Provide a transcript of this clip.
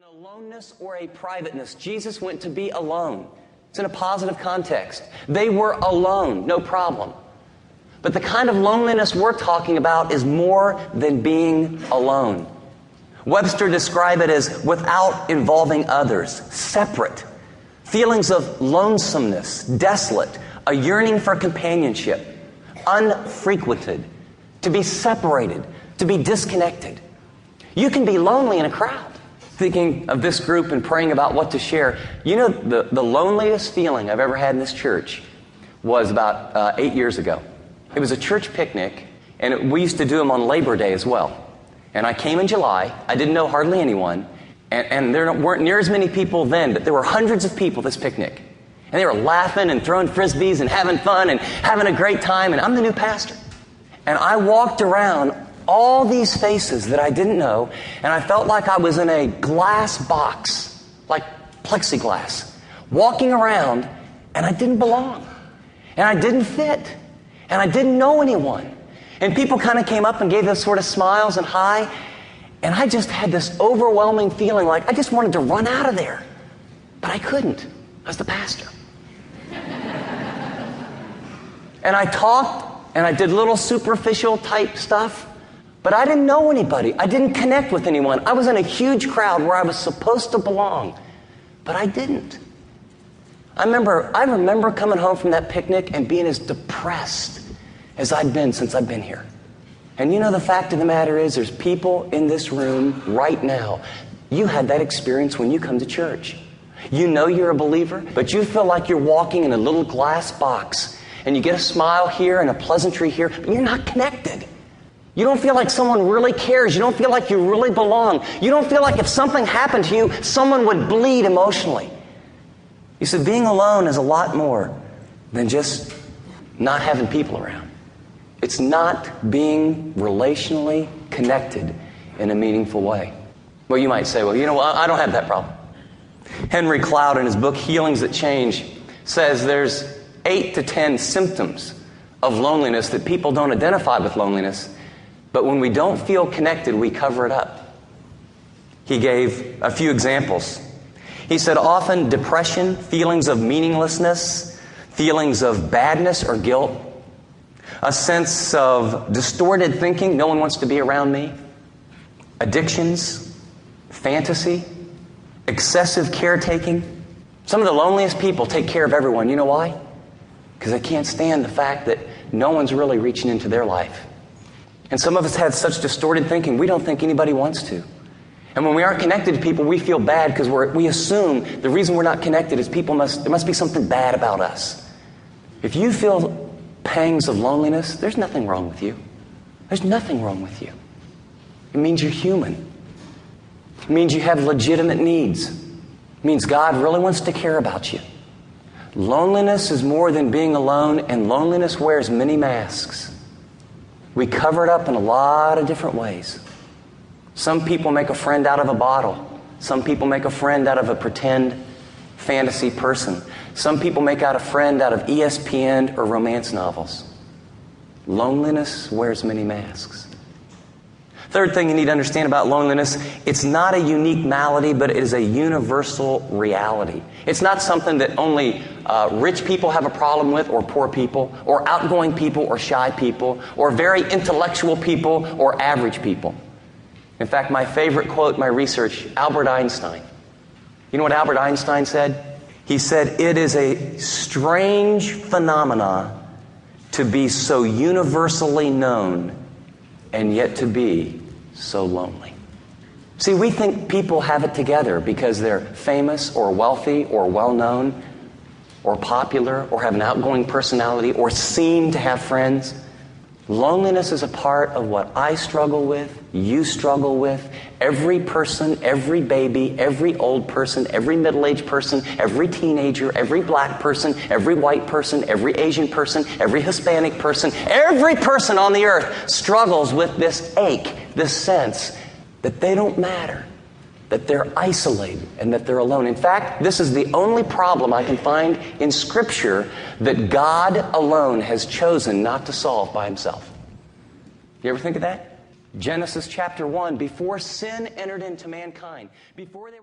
aloneness or a privateness. Jesus went to be alone. It's in a positive context. They were alone, no problem. But the kind of loneliness we're talking about is more than being alone. Webster described it as without involving others, separate. Feelings of lonesomeness, desolate, a yearning for companionship, unfrequented, to be separated, to be disconnected. You can be lonely in a crowd. Thinking of this group and praying about what to share, you know, the loneliest feeling I've ever had in this church was about 8 years ago. It was a church picnic, and we used to do them on Labor Day as well. And I came in July. I didn't know hardly anyone, and there weren't near as many people then, but there were hundreds of people at this picnic. And they were laughing and throwing frisbees and having fun and having a great time, and I'm the new pastor. And I walked around all these faces that I didn't know, and I felt like I was in a glass box, like plexiglass, walking around, and I didn't belong. And I didn't fit. And I didn't know anyone. And people kind of came up and gave those sort of smiles and hi, and I just had this overwhelming feeling like I just wanted to run out of there. But I couldn't. I was the pastor. And I talked, and I did little superficial type stuff, but I didn't know anybody. I didn't connect with anyone. I was in a huge crowd where I was supposed to belong, but I didn't. I remember coming home from that picnic and being as depressed as I'd been since I've been here. And you know, the fact of the matter is, there's people in this room right now. You had that experience when you come to church. You know you're a believer, but you feel like you're walking in a little glass box, and you get a smile here and a pleasantry here, but you're not connected. You don't feel like someone really cares. You don't feel like you really belong. You don't feel like if something happened to you, someone would bleed emotionally. You see, being alone is a lot more than just not having people around. It's not being relationally connected in a meaningful way. Well, you might say, well, you know what? I don't have that problem. Henry Cloud, in his book, Healings That Change, says there's 8 to 10 symptoms of loneliness that people don't identify with loneliness. But when we don't feel connected, we cover it up. He gave a few examples. He said often depression, feelings of meaninglessness, feelings of badness or guilt, a sense of distorted thinking, no one wants to be around me, addictions, fantasy, excessive caretaking. Some of the loneliest people take care of everyone. You know why? Because they can't stand the fact that no one's really reaching into their life. And some of us have such distorted thinking, we don't think anybody wants to. And when we aren't connected to people, we feel bad because we assume the reason we're not connected is there must be something bad about us. If you feel pangs of loneliness, there's nothing wrong with you. There's nothing wrong with you. It means you're human. It means you have legitimate needs. It means God really wants to care about you. Loneliness is more than being alone, and loneliness wears many masks. We cover it up in a lot of different ways. Some people make a friend out of a bottle. Some people make a friend out of a pretend fantasy person. Some people make out a friend out of ESPN or romance novels. Loneliness wears many masks. Third thing you need to understand about loneliness, it's not a unique malady, but it is a universal reality. It's not something that only rich people have a problem with, or poor people, or outgoing people, or shy people, or very intellectual people, or average people. In fact, my favorite quote in my research, Albert Einstein. You know what Albert Einstein said? He said, "It is a strange phenomena to be so universally known and yet to be so lonely." See, we think people have it together because they're famous or wealthy or well-known or popular or have an outgoing personality or seem to have friends. Loneliness is a part of what I struggle with, you struggle with, every person, every baby, every old person, every middle-aged person, every teenager, every black person, every white person, every Asian person, every Hispanic person, every person on the earth struggles with this ache, this sense that they don't matter, that they're isolated, and that they're alone. In fact, this is the only problem I can find in Scripture that God alone has chosen not to solve by Himself. You ever think of that? Genesis chapter 1, before sin entered into mankind, before they